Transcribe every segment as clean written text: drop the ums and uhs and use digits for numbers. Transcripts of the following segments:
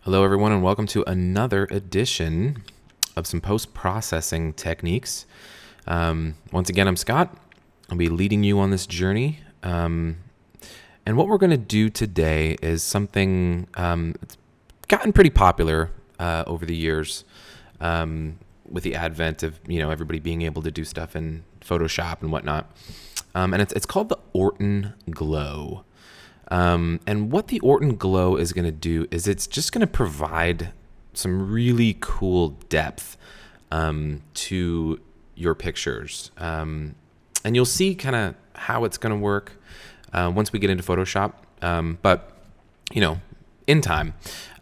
Hello, everyone, and welcome to another edition of some post-processing techniques. Once again, I'm Scott. I'll be leading you on this journey. And what we're going to do today is something that's gotten pretty popular over the years with the advent of everybody being able to do stuff in Photoshop and whatnot. And it's called the Orton Glow. And what the Orton Glow is going to do is it's just going to provide some really cool depth to your pictures. And you'll see kind of how it's going to work once we get into Photoshop, but in time.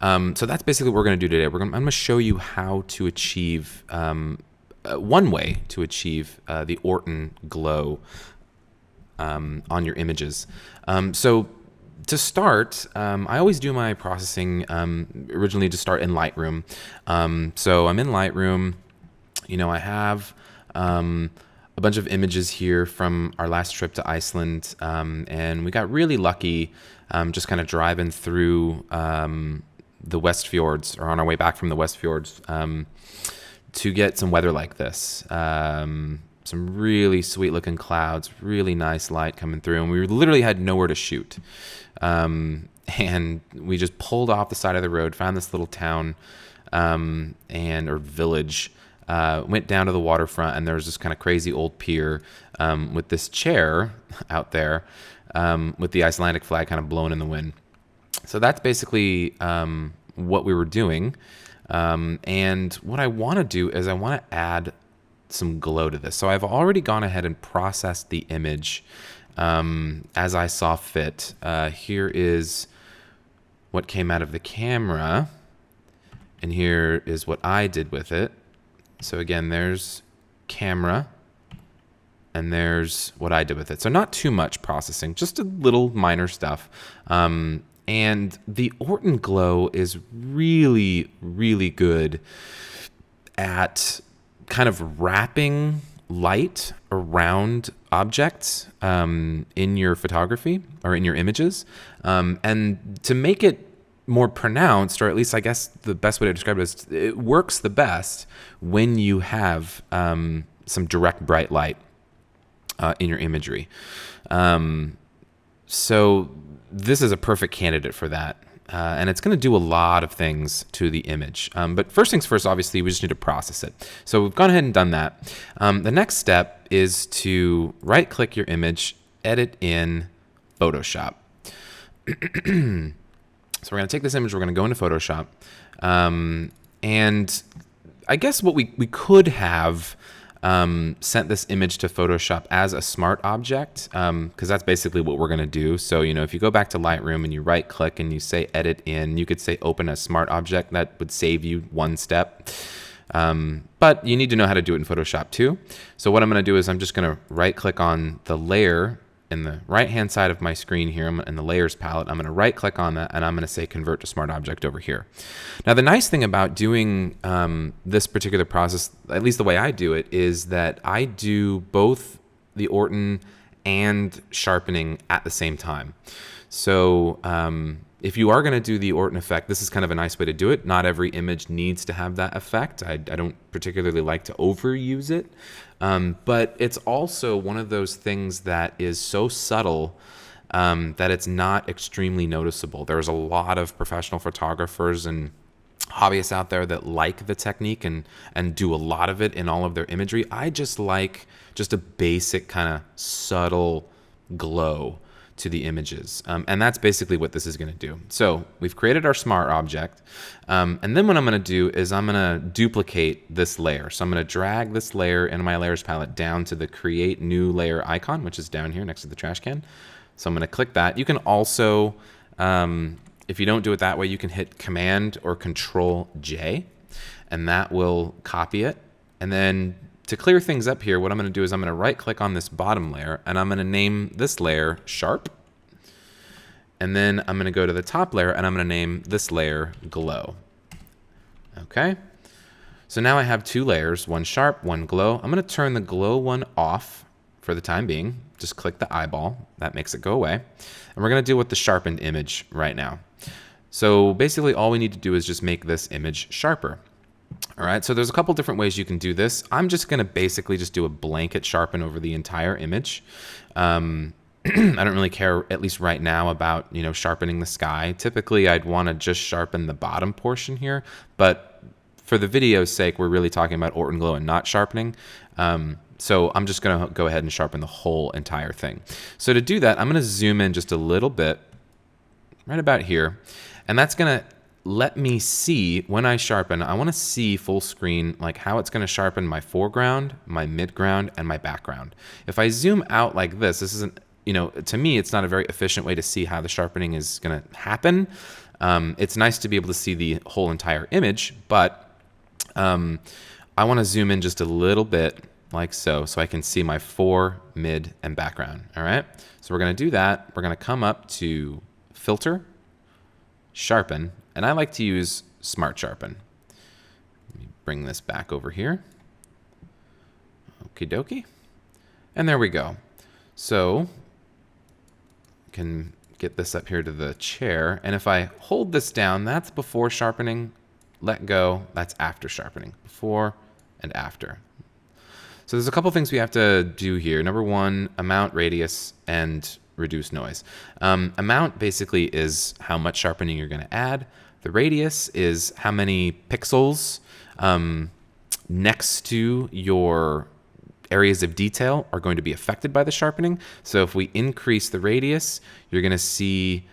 So that's basically what we're going to do today. I'm going to show you how to achieve one way to achieve the Orton Glow on your images. So to start, I always do my processing originally to start in Lightroom. So I'm in Lightroom. I have a bunch of images here from our last trip to Iceland, and we got really lucky just kind of driving through the West Fjords, or on our way back from the West Fjords, to get some weather like this. Some really sweet looking clouds, really nice light coming through, and we literally had nowhere to shoot. And we just pulled off the side of the road, found this little town or village, went down to the waterfront, and there was this kind of crazy old pier with this chair out there with the Icelandic flag kind of blowing in the wind. So that's basically what we were doing. And what I want to do is I want to add some glow to this. So I've already gone ahead and processed the image as I saw fit. Here is what came out of the camera, and here is what I did with it. So again, there's camera, and there's what I did with it. So not too much processing, just a little minor stuff. And the Orton Glow is really, really good at kind of wrapping light around objects in your photography or in your images. And to make it more pronounced, or at least I guess the best way to describe it is it works the best when you have some direct bright light in your imagery. So this is a perfect candidate for that. And it's going to do a lot of things to the image. But first things first, obviously, we just need to process it. So we've gone ahead and done that. The next step is to right-click your image, edit in Photoshop. So we're going to take this image, we're going to go into Photoshop. And I guess what we could have sent this image to Photoshop as a smart object, because that's basically what we're going to do. So, if you go back to Lightroom and you right click and you say edit in, you could say open as smart object. That would save you one step. But you need to know how to do it in Photoshop too. So what I'm going to do is I'm just going to right click on the layer in the right hand side of my screen here in the layers palette. I'm going to right click on that, and I'm going to say convert to smart object over here. Now the nice thing about doing this particular process, at least the way I do it, is that I do both the Orton and sharpening at the same time. So if you are going to do the Orton effect, this is kind of a nice way to do it. Not every image needs to have that effect. I don't particularly like to overuse it. But it's also one of those things that is so subtle that it's not extremely noticeable. There's a lot of professional photographers and hobbyists out there that like the technique and do a lot of it in all of their imagery. I just like just a basic kind of subtle glow to the images. And that's basically what this is going to do. So we've created our smart object. And then what I'm going to do is I'm going to duplicate this layer. So I'm going to drag this layer in my layers palette down to the create new layer icon, which is down here next to the trash can. So I'm going to click that. You can also, if you don't do it that way, you can hit Command or Control J, and that will copy it. And then to clear things up here, what I'm going to do is I'm going to right click on this bottom layer, and I'm going to name this layer Sharp. And then I'm going to go to the top layer, and I'm going to name this layer Glow. Okay. So now I have two layers, one Sharp, one Glow. I'm going to turn the Glow one off for the time being. Just click the eyeball. That makes it go away. And we're going to deal with the sharpened image right now. So basically all we need to do is just make this image sharper. All right, so there's a couple different ways you can do this. I'm just going to basically just do a blanket sharpen over the entire image. I don't really care, at least right now, about, you know, sharpening the sky. Typically, I'd want to just sharpen the bottom portion here, but for the video's sake, we're really talking about Orton Glow and not sharpening. So I'm just going to go ahead and sharpen the whole entire thing. So to do that, I'm going to zoom in just a little bit, right about here, and that's going to let me see when I sharpen. I want to see full screen, like how it's going to sharpen my foreground, my midground, and my background. If I zoom out like this isn't, you know, to me, it's not a very efficient way to see how the sharpening is going to happen. It's nice to be able to see the whole entire image, but I want to zoom in just a little bit like so I can see my fore, mid, and background. All right, so we're going to do that. We're going to come up to Filter, Sharpen, and I like to use Smart Sharpen. Let me bring this back over here. Okie dokie. And there we go. So can get this up here to the chair, and if I hold this down, that's before sharpening. Let go, that's after sharpening. Before and after. So there's a couple things we have to do here. Number one, amount, radius, and reduce noise. Amount basically is how much sharpening you're going to add. The radius is how many pixels next to your areas of detail are going to be affected by the sharpening. So if we increase the radius, you're going to see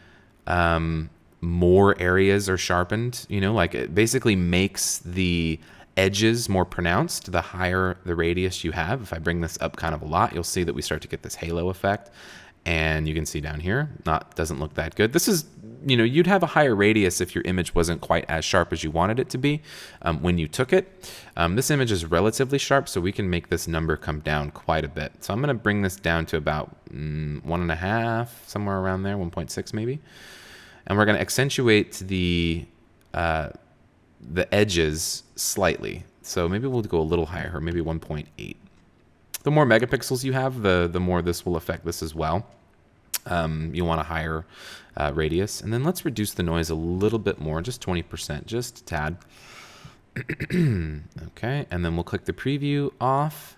more areas are sharpened. You know, like it basically makes the edges more pronounced the higher the radius you have. If I bring this up kind of a lot, you'll see that we start to get this halo effect. And you can see down here, doesn't look that good. This is, you know, you'd have a higher radius if your image wasn't quite as sharp as you wanted it to be when you took it. This image is relatively sharp, so we can make this number come down quite a bit. So I'm going to bring this down to about 1.5, somewhere around there, 1.6 maybe. And we're going to accentuate the edges slightly. So maybe we'll go a little higher, or maybe 1.8. The more megapixels you have, the more this will affect this as well. You want a higher radius. And then let's reduce the noise a little bit more, just 20%, just a tad. Okay, and then we'll click the preview off.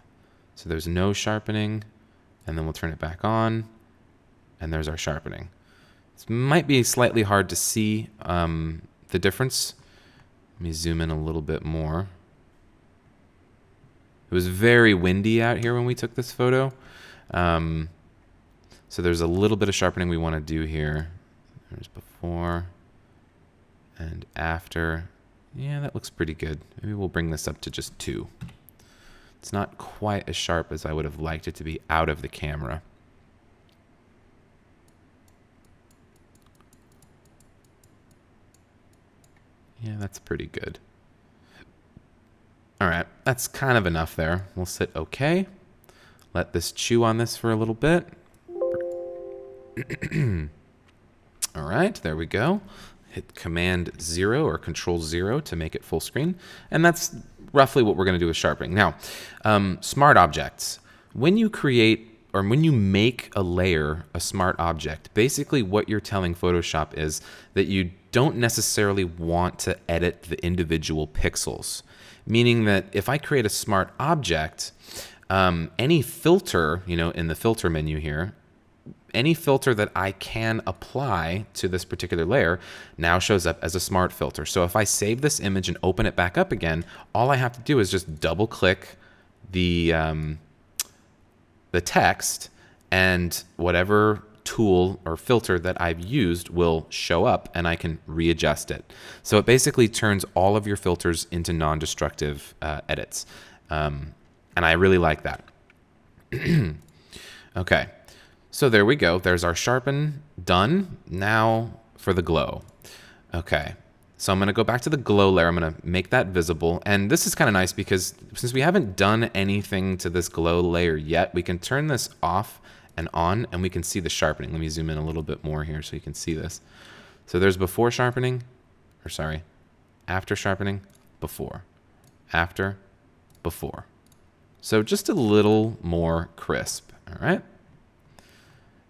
So there's no sharpening. And then we'll turn it back on. And there's our sharpening. This might be slightly hard to see the difference. Let me zoom in a little bit more. It was very windy out here when we took this photo. So there's a little bit of sharpening we want to do here. There's before and after. Yeah, that looks pretty good. Maybe we'll bring this up to just 2. It's not quite as sharp as I would have liked it to be out of the camera. Yeah, that's pretty good. All right, that's kind of enough there. We'll hit OK. Let this chew on this for a little bit. All right, there we go. Hit Command 0 or Control 0 to make it full screen. And that's roughly what we're going to do with sharpening. Now, smart objects. When you create or when you make a layer a smart object, basically what you're telling Photoshop is that you don't necessarily want to edit the individual pixels. Meaning that if I create a smart object, any filter, you know, in the filter menu here, any filter that I can apply to this particular layer now shows up as a smart filter. So if I save this image and open it back up again, all I have to do is just double click the text, and whatever tool or filter that I've used will show up, and I can readjust it. So it basically turns all of your filters into non-destructive edits. And I really like that. Okay, so there we go. There's our sharpen done. Now for the glow. Okay, so I'm going to go back to the glow layer. I'm going to make that visible. And this is kind of nice because since we haven't done anything to this glow layer yet, we can turn this off and on, and we can see the sharpening. Let me zoom in a little bit more here so you can see this. So there's before sharpening, or sorry, after sharpening, before, after, before. So just a little more crisp, all right?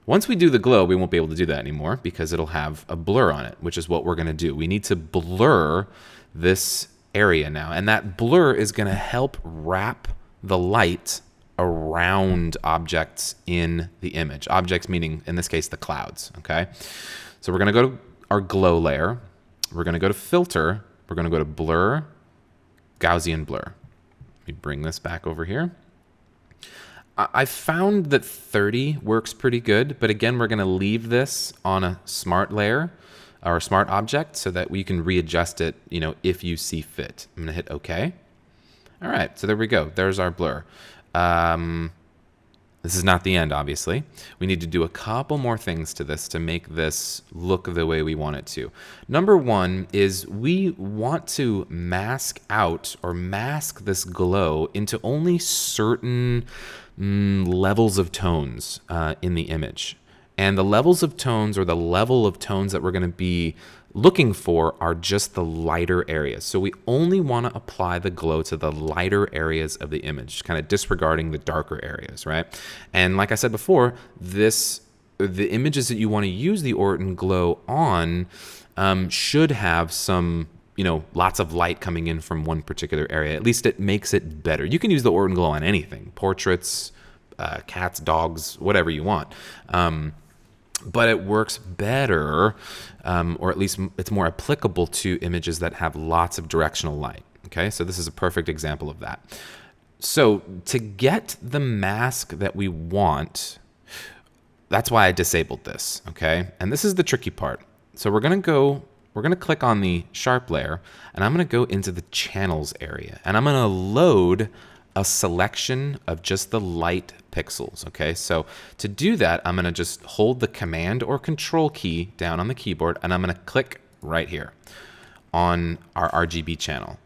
Once we do the glow, we won't be able to do that anymore because it'll have a blur on it, which is what we're going to do. We need to blur this area now, and that blur is going to help wrap the light around objects in the image. Objects meaning, in this case, the clouds, okay? So we're going to go to our glow layer. We're going to go to filter. We're going to go to blur, Gaussian blur. Let me bring this back over here. I found that 30 works pretty good, but again, we're going to leave this on a smart layer or smart object so that we can readjust it, if you see fit. I'm going to hit OK. All right, so there we go. There's our blur. This is not the end, obviously. We need to do a couple more things to this to make this look the way we want it to. Number one is we want to mask out or mask this glow into only certain levels of tones in the image. And the levels of tones, or the level of tones that we're going to be looking for, are just the lighter areas. So we only want to apply the glow to the lighter areas of the image, kind of disregarding the darker areas, right? And like I said before, the images that you want to use the Orton Glow on should have some, lots of light coming in from one particular area. At least it makes it better. You can use the Orton Glow on anything, portraits, cats, dogs, whatever you want. But it works better, or at least it's more applicable to images that have lots of directional light. Okay, so this is a perfect example of that. So to get the mask that we want, that's why I disabled this, okay? And this is the tricky part. So we're gonna click on the sharp layer, and I'm gonna go into the channels area, and I'm gonna load a selection of just the light pixels, okay? So to do that, I'm gonna just hold the Command or Control key down on the keyboard, and I'm gonna click right here on our RGB channel.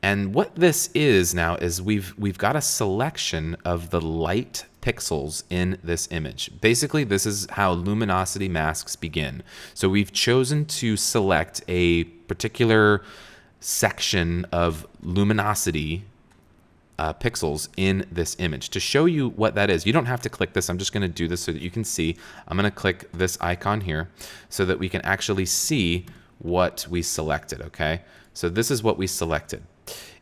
And what this is now is we've got a selection of the light pixels in this image. Basically, this is how luminosity masks begin. So we've chosen to select a particular section of luminosity pixels in this image. To show you what that is, you don't have to click this. I'm just going to do this so that you can see. I'm going to click this icon here so that we can actually see what we selected, okay? So this is what we selected.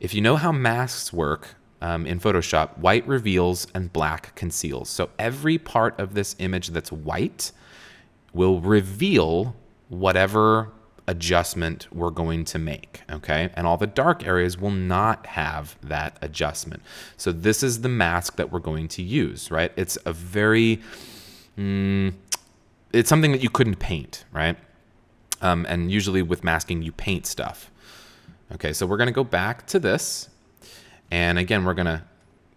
If you know how masks work in Photoshop, white reveals and black conceals. So every part of this image that's white will reveal whatever adjustment we're going to make, okay? And all the dark areas will not have that adjustment. So this is the mask that we're going to use, right? It's a very, it's something that you couldn't paint, right? And usually with masking, you paint stuff. Okay, so we're gonna go back to this. And again, we're gonna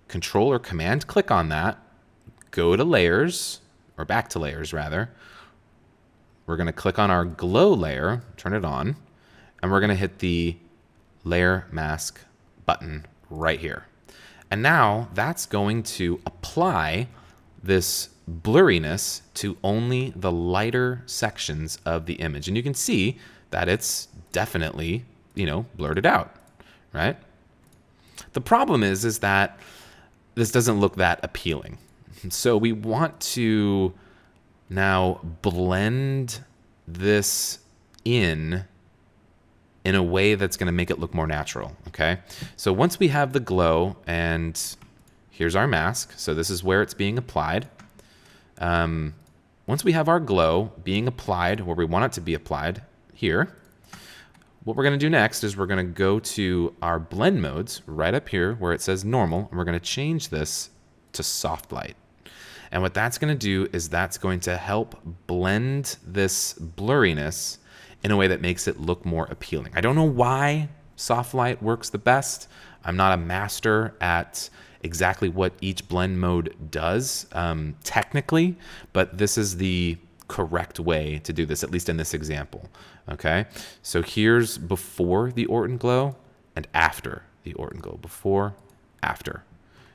Control or Command click on that, go to layers, or back to layers rather. We're going to click on our glow layer, turn it on, and we're going to hit the layer mask button right here. And now that's going to apply this blurriness to only the lighter sections of the image. And you can see that it's definitely, blurred it out, right? The problem is that this doesn't look that appealing. So we want to now blend this in a way that's going to make it look more natural, okay? So once we have the glow, and here's our mask, so this is where it's being applied. Once we have our glow being applied where we want it to be applied here, what we're going to do next is we're going to go to our blend modes right up here where it says normal, and we're going to change this to soft light. And what that's going to do is that's going to help blend this blurriness in a way that makes it look more appealing. I don't know why soft light works the best. I'm not a master at exactly what each blend mode does technically, but this is the correct way to do this, at least in this example. Okay, so here's before the Orton Glow and after the Orton Glow. Before, after.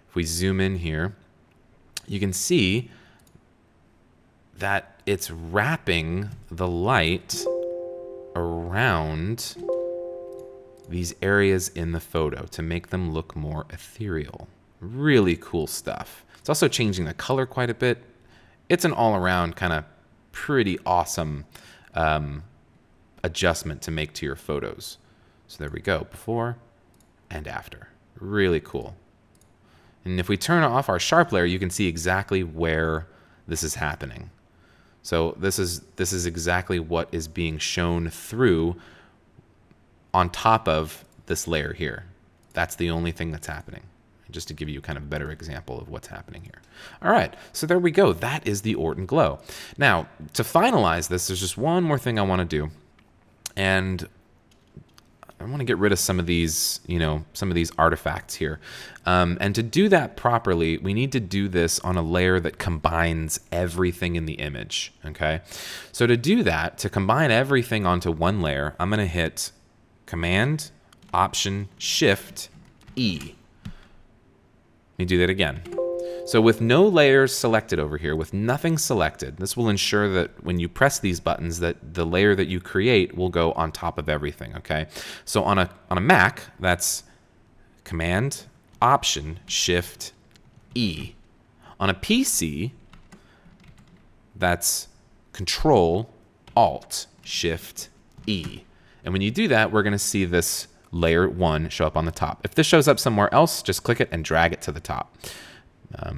If we zoom in here, you can see that it's wrapping the light around these areas in the photo to make them look more ethereal. Really cool stuff. It's also changing the color quite a bit. it's an all-around kind of pretty awesome adjustment to make to your photos. So there we go, before and after. Really cool. And if we turn off our sharp layer, you can see exactly where this is happening. So this is exactly what is being shown through on top of this layer here. That's the only thing that's happening. Just to give you kind of a better example of what's happening here. All right, so there we go. That is the Orton Glow. Now, to finalize this, there's just one more thing I want to do. And I want to get rid of some of these, some of these artifacts here. And to do that properly, we need to do this on a layer that combines everything in the image, okay? So to do that, to combine everything onto one layer, I'm going to hit Command, Option, Shift, E. Let me do that again. So with no layers selected over here, with nothing selected, this will ensure that when you press these buttons that the layer that you create will go on top of everything, okay? So on a Mac, that's Command, Option, Shift, E. On a PC, that's Control, Alt, Shift, E. And when you do that, we're going to see this layer 1 show up on the top. If this shows up somewhere else, just click it and drag it to the top.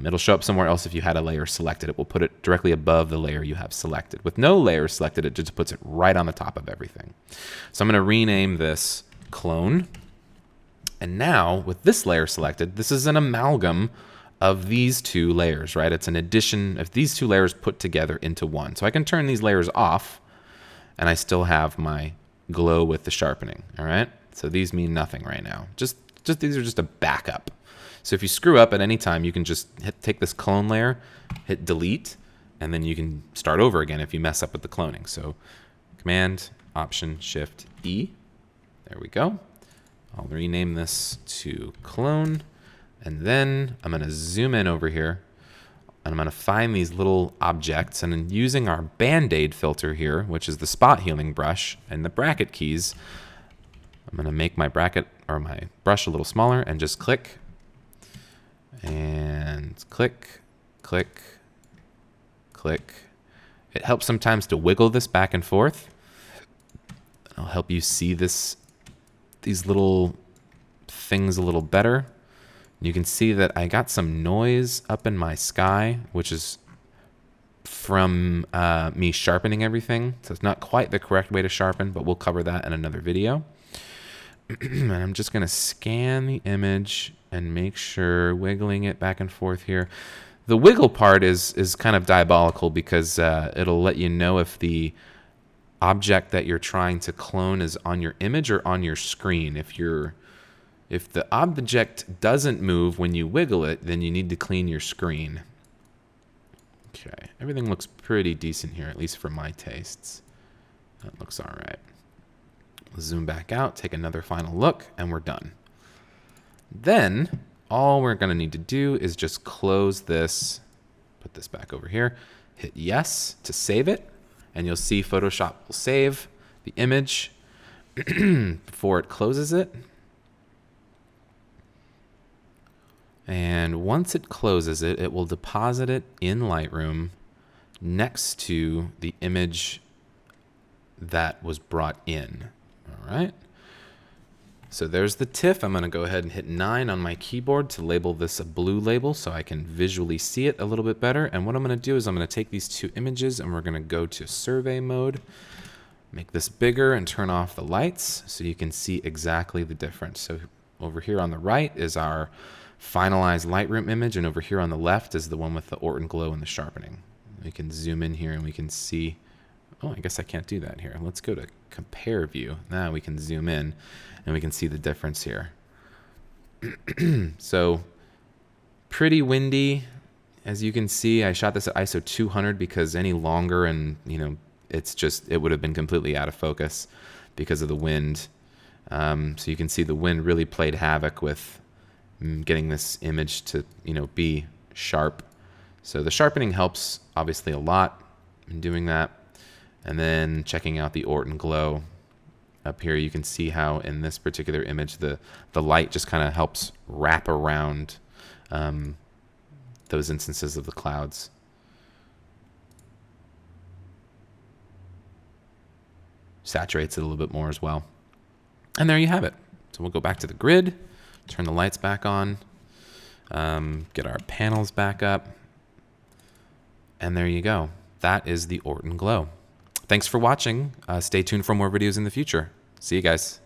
It'll show up somewhere else if you had a layer selected. It will put it directly above the layer you have selected. With no layer selected, it just puts it right on the top of everything. So I'm going to rename this Clone. And now, with this layer selected, this is an amalgam of these two layers, right? It's an addition of these two layers put together into one. So I can turn these layers off, and I still have my glow with the sharpening, all right? So these mean nothing right now. Just these are just a backup. So if you screw up at any time, you can just take this clone layer, hit delete, and then you can start over again if you mess up with the cloning. So Command, Option, Shift, E. There we go. I'll rename this to clone. And then I'm going to zoom in over here. And I'm going to find these little objects. And then using our Band-Aid filter here, which is the spot healing brush, and the bracket keys, I'm going to make my bracket or my brush a little smaller and just click. And click, click, click. It helps sometimes to wiggle this back and forth. I'll help you see these little things a little better. You can see that I got some noise up in my sky, which is from me sharpening everything. So it's not quite the correct way to sharpen, but we'll cover that in another video. And I'm just going to scan the image and make sure, wiggling it back and forth here. The wiggle part is kind of diabolical because it'll let you know if the object that you're trying to clone is on your image or on your screen. If the object doesn't move when you wiggle it, then you need to clean your screen. Okay, everything looks pretty decent here, at least for my tastes. That looks all right. Zoom back out, take another final look, and we're done. Then, all we're going to need to do is just close this, put this back over here, hit yes to save it, and you'll see Photoshop will save the image before it closes it. And once it closes it, it will deposit it in Lightroom next to the image that was brought in. All right. So there's the TIFF. I'm going to go ahead and hit 9 on my keyboard to label this a blue label so I can visually see it a little bit better. And what I'm going to do is I'm going to take these two images and we're going to go to survey mode, make this bigger and turn off the lights so you can see exactly the difference. So over here on the right is our finalized Lightroom image, and over here on the left is the one with the Orton Glow and the sharpening. We can zoom in here and we can see, oh, I guess I can't do that here. Let's go to compare view. Now we can zoom in and we can see the difference here. So pretty windy. As you can see, I shot this at ISO 200 because any longer and, it would have been completely out of focus because of the wind. So you can see the wind really played havoc with getting this image to, be sharp. So the sharpening helps obviously a lot in doing that. And then checking out the Orton Glow up here, you can see how in this particular image, the light just kind of helps wrap around those instances of the clouds. saturates it a little bit more as well. And there you have it. So we'll go back to the grid, turn the lights back on, get our panels back up, and there you go. That is the Orton Glow. Thanks for watching. Stay tuned for more videos in the future. See you guys.